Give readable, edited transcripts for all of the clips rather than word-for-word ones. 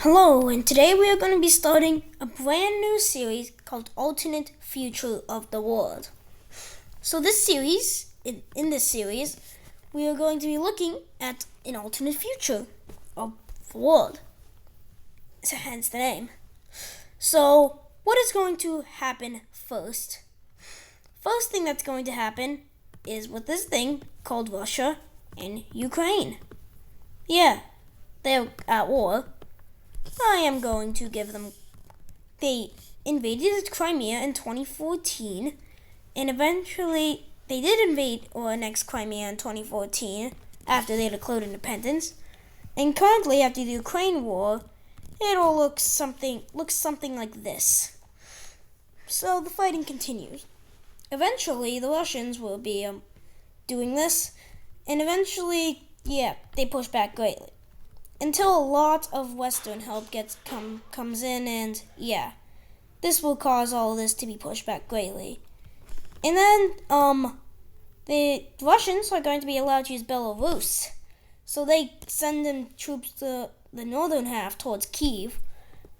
Hello, and today we are going to be starting a brand new series called Alternate Future of the World. So this series, in this series, we are going to be looking at an alternate future of the world. So hence the name. So what is going to happen first? First thing that's going to happen is with this thing called Russia and Ukraine. Yeah, they're at war. I am going to give them. They invaded Crimea in 2014, and eventually they did invade or annex Crimea in 2014 after they declared independence. And currently, after the Ukraine war, it all looks something like this. So the fighting continues. Eventually, the Russians will be doing this, and eventually, they push back greatly. Until a lot of Western help comes in, and this will cause all of this to be pushed back greatly. And then the Russians are going to be allowed to use Belarus, so they send in troops to the northern half towards Kiev,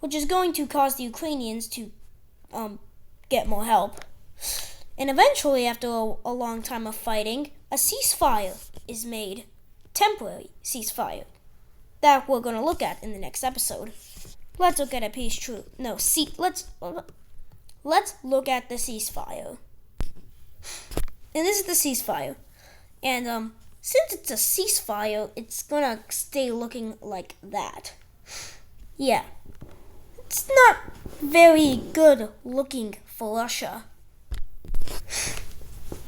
which is going to cause the Ukrainians to get more help. And eventually, after a long time of fighting, a ceasefire is made, temporary ceasefire, that we're going to look at in the next episode. Let's look at a peace truce. Let's look at the ceasefire. And this is the ceasefire. And since it's a ceasefire, it's going to stay looking like that. Yeah. It's not very good looking for Russia.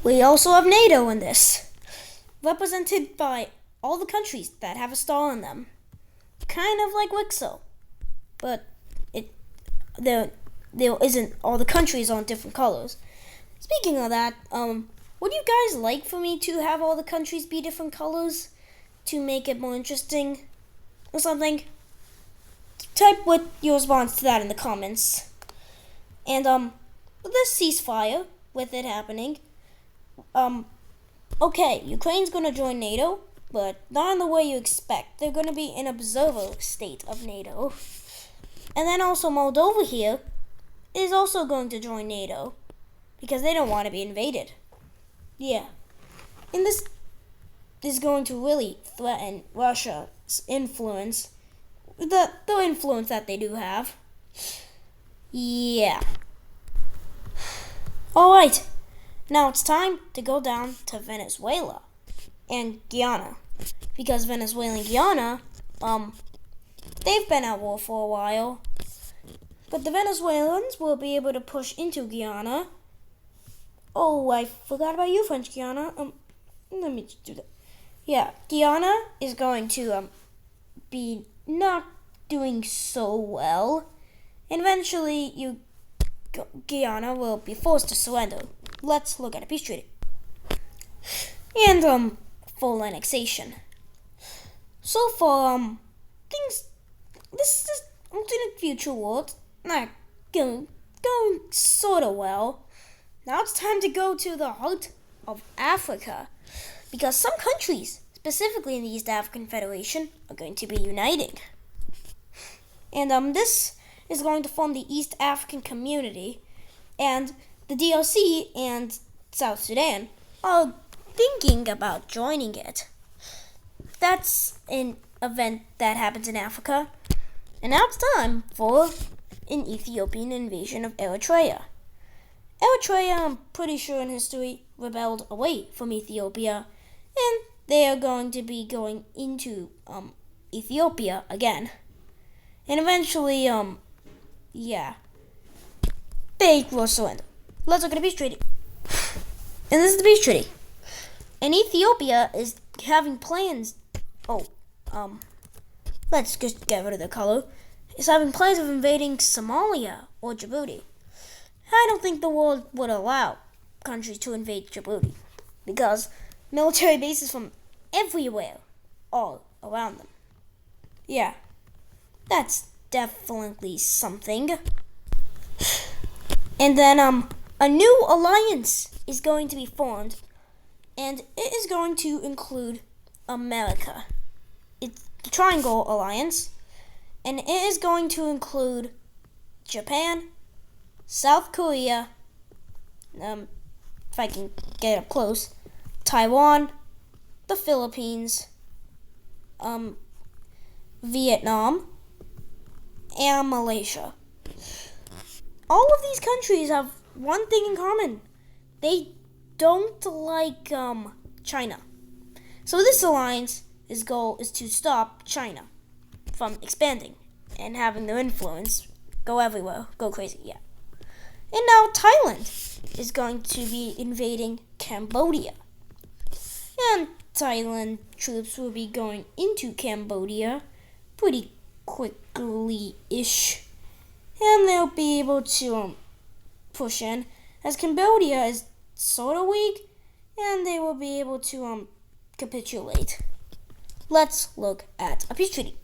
We also have NATO in this, represented by all the countries that have a star on them. Kind of like Wixo, but there isn't all the countries on different colors. Speaking of that, would you guys like for me to have all the countries be different colors to make it more interesting or something? Type what your response to that in the comments. And with this ceasefire, with it happening, okay, Ukraine's gonna join NATO, but not in the way you expect. They're going to be an observer state of NATO. And then also Moldova here is also going to join NATO because they don't want to be invaded. Yeah. And this is going to really threaten Russia's influence, the influence that they do have. Yeah. Alright, now it's time to go down to Venezuela and Guyana, because Venezuela and Guyana, they've been at war for a while, but the Venezuelans will be able to push into Guyana. Oh, I forgot about you, French Guiana. Let me just do that. Yeah, Guyana is going to be not doing so well, and eventually Guyana will be forced to surrender. Let's look at a peace treaty. And full annexation. So far, this is alternate future world, not going sort of well. Now it's time to go to the heart of Africa, because some countries, specifically in the East African Federation, are going to be uniting. And this is going to form the East African Community, and the DRC and South Sudan are thinking about joining it. That's an event that happens in Africa. And now it's time for an Ethiopian invasion of Eritrea. Eritrea, I'm pretty sure in history, rebelled away from Ethiopia, and they are going to be going into Ethiopia again. And eventually, they will surrender. Let's look at a peace treaty. And this is the peace treaty. And Ethiopia is having plans. Let's just get rid of the color. It's having plans of invading Somalia or Djibouti. I don't think the world would allow countries to invade Djibouti because military bases from everywhere all around them. Yeah, that's definitely something. And then a new alliance is going to be formed, and it is going to include America. It's the Triangle Alliance, And it is going to include Japan, South Korea, if I can get up close, Taiwan, the Philippines, Vietnam, and Malaysia. All of these countries have one thing in common. They don't like China. So this alliance's goal is to stop China from expanding and having their influence go everywhere, go crazy, yeah. And now Thailand is going to be invading Cambodia. And Thailand troops will be going into Cambodia pretty quickly-ish. And they'll be able to push in, as Cambodia is sort of weak, and they will be able to capitulate. Let's look at a peace treaty.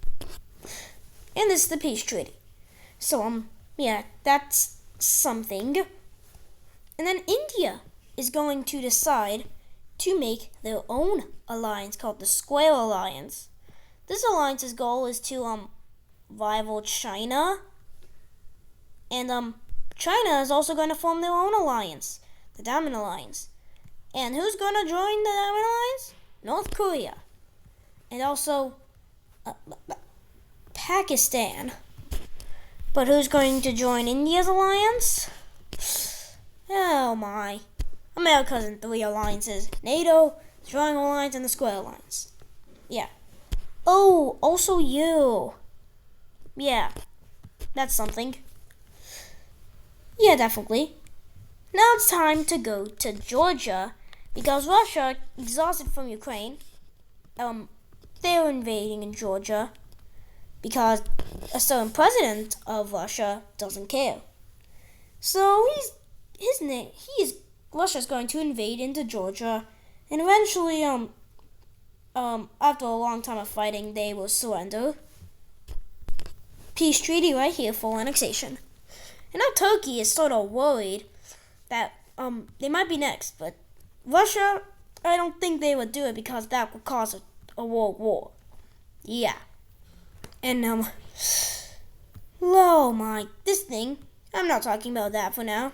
And this is the peace treaty. So, yeah, that's something. And then India is going to decide to make their own alliance called the Square Alliance. This alliance's goal is to rival China. And China is also going to form their own alliance, the Diamond Alliance. And who's going to join the Diamond Alliance? North Korea. And also Pakistan. But who's going to join India's alliance? Oh my. America's in 3 alliances. NATO, the Triangle Alliance, and the Square Alliance. Yeah. Oh, also you. Yeah. That's something. Yeah, definitely. Now it's time to go to Georgia because Russia, exhausted from Ukraine, they're invading in Georgia because a certain president of Russia doesn't care. So Russia's going to invade into Georgia, and eventually, after a long time of fighting, they will surrender. Peace treaty right here, full annexation. And now Turkey is sort of worried that they might be next, but Russia, I don't think they would do it because that would cause a world war. Yeah. And oh my, this thing, I'm not talking about that for now.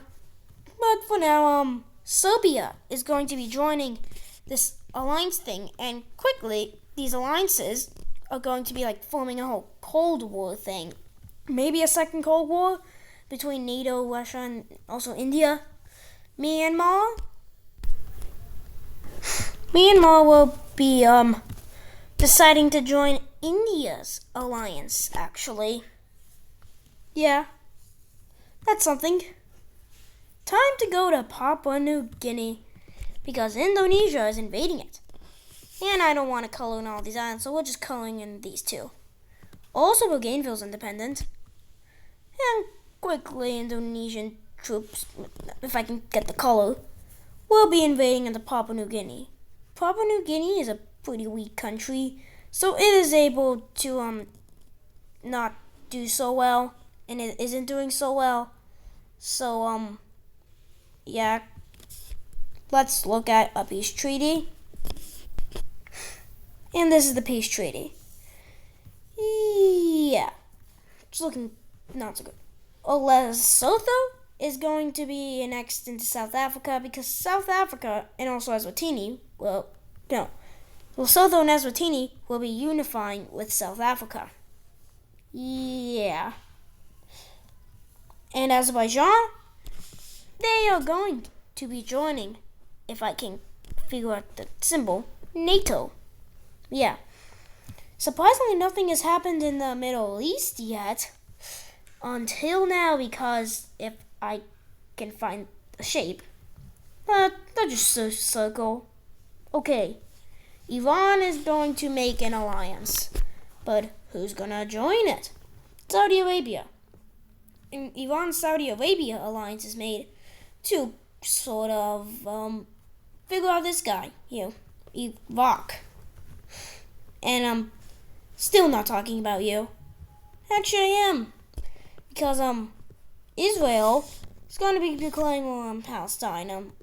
But for now, Serbia is going to be joining this alliance thing, and quickly, these alliances are going to be like forming a whole Cold War thing. Maybe a second Cold War between NATO, Russia, and also India. Myanmar will be deciding to join India's alliance, actually. Yeah, that's something. Time to go to Papua New Guinea because Indonesia is invading it. And I don't want to color in all these islands, so we're just coloring in these 2. Also, Bougainville's independent. And quickly, Indonesian troops, if I can get the color, will be invading into Papua New Guinea. Papua New Guinea is a pretty weak country, so it is able to not do so well, and it isn't doing so well. So yeah, let's look at a peace treaty. And this is the peace treaty. Yeah, it's looking not so good. Lesotho is going to be annexed into South Africa because South Africa and also Lesotho and Eswatini will be unifying with South Africa. Yeah. And Azerbaijan, they are going to be joining, if I can figure out the symbol, NATO. Yeah. Surprisingly, nothing has happened in the Middle East yet. Until now, because if I can find a shape, they're just a circle. Okay, Iran is going to make an alliance, but who's gonna join it? Saudi Arabia. And Iran-Saudi Arabia alliance is made to sort of figure out this guy here, Iraq. And I'm still not talking about you. Actually, I am. Because Israel is going to be declaring war on Palestine.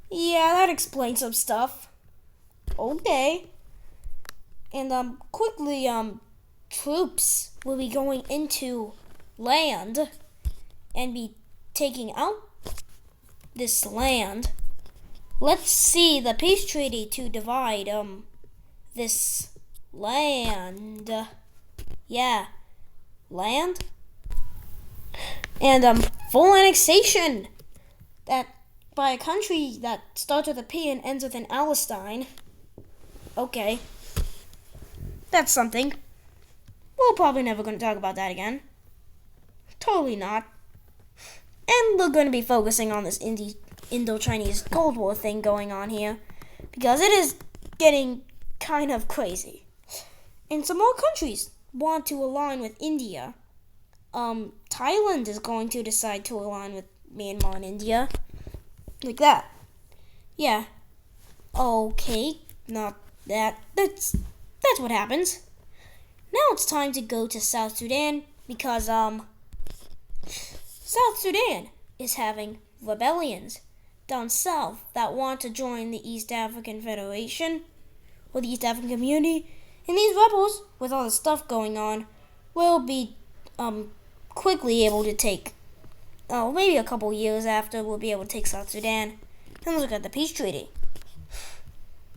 Yeah, that explains some stuff. Okay. And quickly troops will be going into land and be taking out this land. Let's see the peace treaty to divide this land. Yeah, land. And full annexation that by a country that starts with a P and ends with an Palestine. Okay. That's something. We're probably never going to talk about that again. Totally not. And we're going to be focusing on this Indo-Chinese Cold War thing going on here, because it is getting kind of crazy. And some more countries want to align with India. Thailand is going to decide to align with Myanmar and India. Like that. Yeah. Okay. Not that. That's what happens. Now it's time to go to South Sudan, because South Sudan is having rebellions down south that want to join the East African Federation or the East African Community. And these rebels, with all the stuff going on, will be quickly able to take, maybe a couple years after, we'll be able to take South Sudan. Then look at the peace treaty.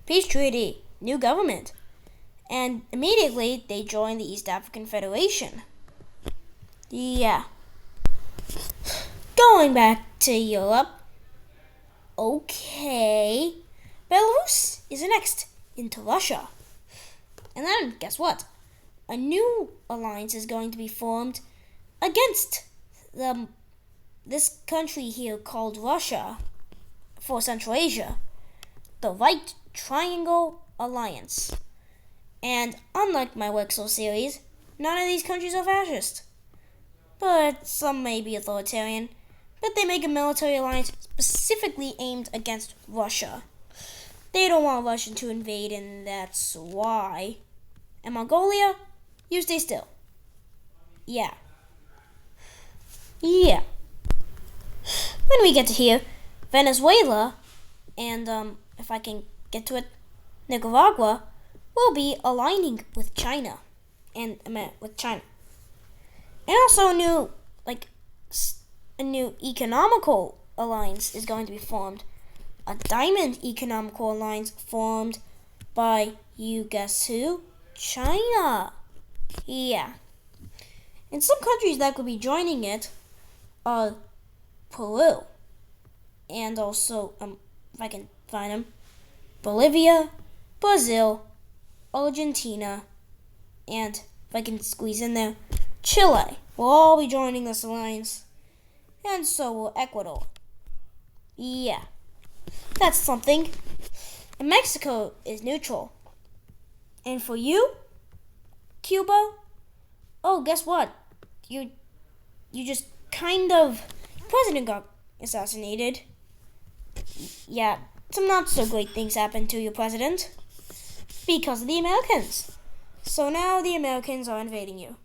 Peace treaty, new government. And immediately they join the East African Federation. Yeah. Going back to Europe. Okay. Belarus is next into Russia. And then, guess what? A new alliance is going to be formed against this country here called Russia for Central Asia. The Right Triangle Alliance. And unlike my Wexel series, none of these countries are fascist. But some may be authoritarian. But they make a military alliance specifically aimed against Russia. They don't want Russia to invade, and that's why. And Mongolia, you stay still. Yeah. When we get to here, Venezuela, and if I can get to it, Nicaragua, will be aligning with China. And with China. And also a new economical alliance is going to be formed. A diamond economical alliance formed by, you guess who? China. Yeah. And some countries that could be joining it are Peru. And also, if I can find them, Bolivia, Brazil, Argentina, and if I can squeeze in there, Chile will all be joining this alliance. And so will Ecuador. Yeah. That's something. And Mexico is neutral. And for you, Cuba, oh, guess what? You just president got assassinated. Yeah, some not so great things happened to your president because of the Americans. So now the Americans are invading you.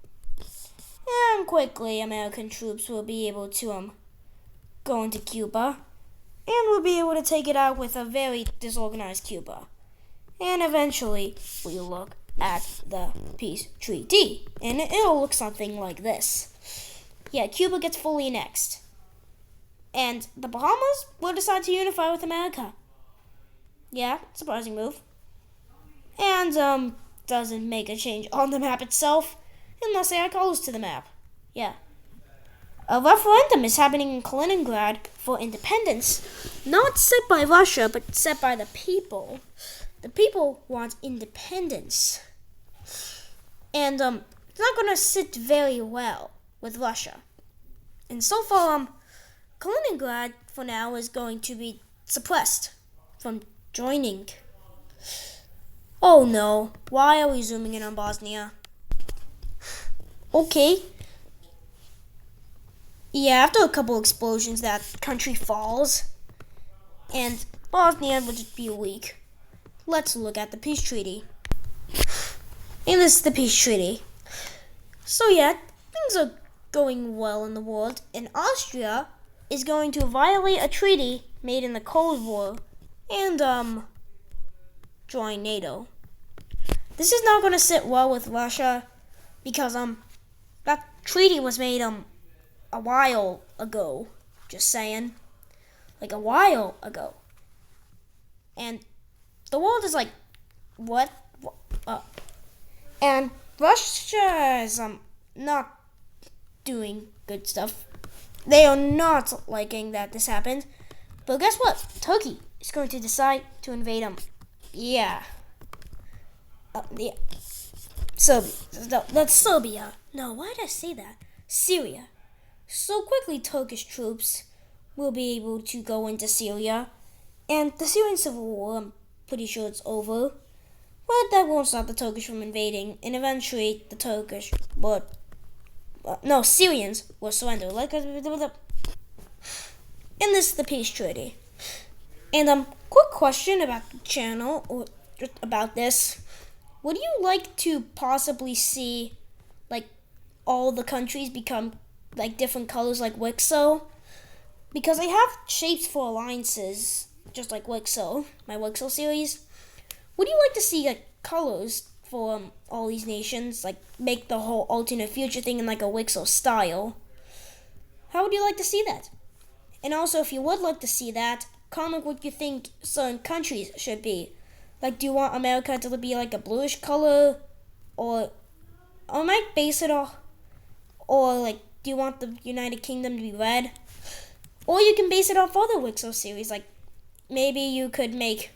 And quickly, American troops will be able to go into Cuba, and we'll be able to take it out with a very disorganized Cuba. And eventually, we'll look at the peace treaty, and it'll look something like this. Yeah, Cuba gets fully annexed, and the Bahamas will decide to unify with America. Yeah, surprising move. And doesn't make a change on the map itself unless they add colors to the map. Yeah. A referendum is happening in Kaliningrad for independence, not set by Russia, but set by the people. The people want independence. And it's not going to sit very well with Russia. And so far, Kaliningrad, for now, is going to be suppressed from joining. Oh no, why are we zooming in on Bosnia? Okay. Yeah, after a couple explosions, that country falls. And Bosnia will just be weak. Let's look at the peace treaty. And this is the peace treaty. So yeah, things are going well in the world. And Austria is going to violate a treaty made in the Cold War and join NATO. This is not going to sit well with Russia because that treaty was made a while ago. Just saying, like a while ago, and the world is like, what? And Russia is not doing good stuff. They are not liking that this happened. But guess what? Turkey is going to decide to invade them. Yeah. Yeah. Serbia. That's Serbia. No, why did I say that? Syria. So quickly, Turkish troops will be able to go into Syria. And the Syrian civil war, I'm pretty sure it's over. But that won't stop the Turkish from invading. And eventually, the Turkish, Syrians will surrender. And this is the peace treaty. And quick question about the channel, or about this. Would you like to possibly see, like, all the countries become, like, different colors like Wixo? Because I have shapes for alliances, just like Wixo, my Wixo series. Would you like to see, like, colors for all these nations? Like, make the whole alternate future thing in, like, a Wixo style? How would you like to see that? And also, if you would like to see that, comment what you think certain countries should be. Like, do you want America to be like a bluish color? Or I might base it off. Or, like, do you want the United Kingdom to be red? Or you can base it off other Wixo series. Like, maybe you could make,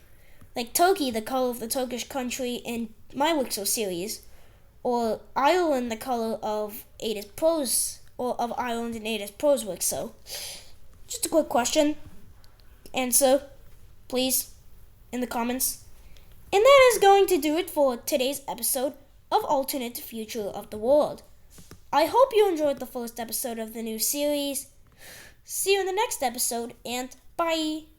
like, Turkey the color of the Turkish country in my Wixo series. Or Ireland the color of Ada's Pros, or of Ireland and Ada's Pros Wixo. Just a quick question. Answer, please, in the comments. And that is going to do it for today's episode of Alternate Future of the World. I hope you enjoyed the first episode of the new series. See you in the next episode, and bye!